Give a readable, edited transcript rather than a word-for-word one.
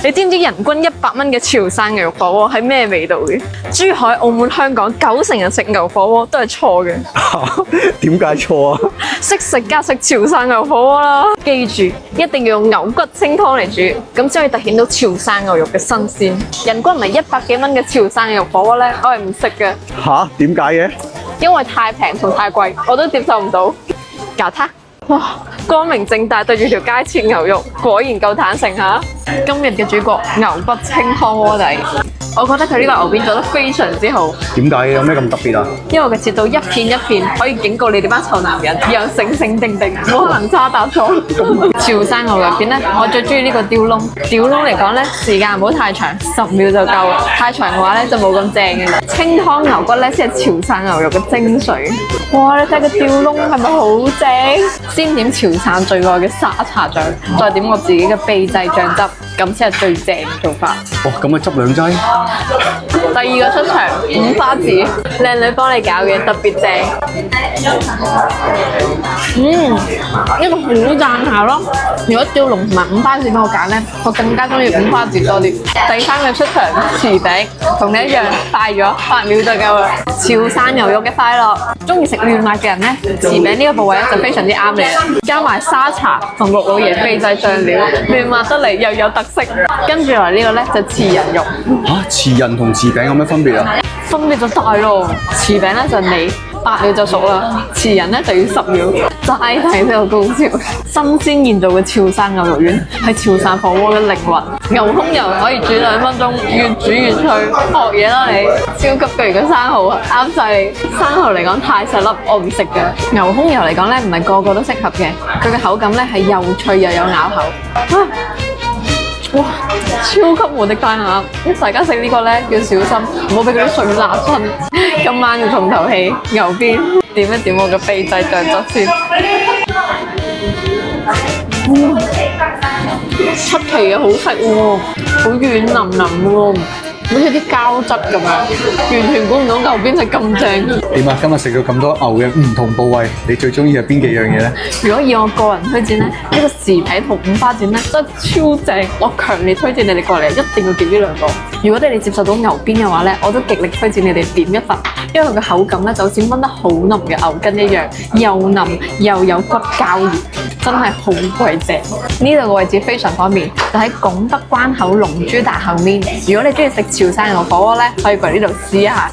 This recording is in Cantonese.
你知唔知人均100蚊嘅潮汕牛肉火鍋係咩味道嘅？珠海、澳門、香港90%人食牛火鍋都係錯嘅。點解錯啊？識食家食潮汕牛火鍋啦！記住，一定要用牛骨清湯嚟煮，咁先可以凸顯到潮汕牛肉嘅新鮮。人均唔係100幾蚊嘅潮汕牛肉火鍋咧，我係唔食嘅，吓？點解嘅？因為太平同太貴，我都接受唔到。搞他！哇，光明正大對住條街切牛肉，果然夠坦誠嚇！今日嘅主角牛骨清湯鍋底，我覺得佢呢個牛片做得非常之好。點解嘅？有咩咁特別啊？因為佢切到一片一片，可以警告你哋班臭男人，又醒醒定定，冇可能差踏錯。潮汕牛肉片咧，我最中意呢個吊窿。吊窿嚟講咧，時間唔好太長，10秒就夠啦。太長嘅話咧就冇咁正嘅。清湯牛骨咧先係潮汕牛肉嘅精髓。哇！你睇個吊窿係咪好正？先點潮汕最愛嘅沙茶醬，再點我自己嘅秘製醬汁，咁先係最正嘅做法。哇！咁啊執兩劑。第二個出場五花字，靚女幫你搞嘅，特別正。呢個好讚下咯。如果吊龍同埋五花字俾我揀咧，我更加中意五花字多啲。第三個出場匙餅，同你一樣快咗8秒就夠啦。潮汕牛肉嘅快樂，中意食嫩辣嘅人咧，匙餅呢個部位咧就非常之啱你啦。加埋沙茶同陸老爺秘製醬料，嫩辣得嚟又有特色。跟住嚟呢個咧就豉仁肉。嚇！豉仁同豉餅有咩分別啊？分別就大咯，匙餅咧就你8秒就熟啦，豉仁咧就要10秒，齋睇都有高潮。新鮮現做嘅潮汕牛肉丸係潮汕火鍋嘅靈魂，牛胸油可以煮2分鐘，越煮越脆，學嘢啦你！超級巨型嘅生蠔啊，啱晒你！生蠔嚟講太細粒，我唔食嘅。牛胸油嚟講咧，唔係個個都適合嘅，佢嘅口感咧係又脆又有咬口。哇！超級無敵大餡，大家食呢個咧要小心，唔好俾佢啲水辣親。今晚要重頭戲，牛鞭點一點我嘅秘製醬汁先。出奇嘅好食喎，好軟腍腍喎，好似啲膠質咁樣，完全估唔到牛鞭係咁正。點啊？今日食咗咁多牛嘅唔同部位，你最中意係邊幾樣嘢咧？如果以我個人推薦咧，呢個匙餅同五花卷咧真係超正，我強烈推薦你哋過嚟，一定要點呢2個。如果你哋接受到牛鞭嘅話咧，我都極力推薦你哋點一份，因為佢嘅口感咧就好似炆得好腍嘅牛筋一樣，又腍又有骨膠原，真係好鬼正。呢度嘅位置非常方便，就喺拱北關口龍珠大後面。如果你中意食潮汕牛火鍋咧，可以過嚟呢度試一下。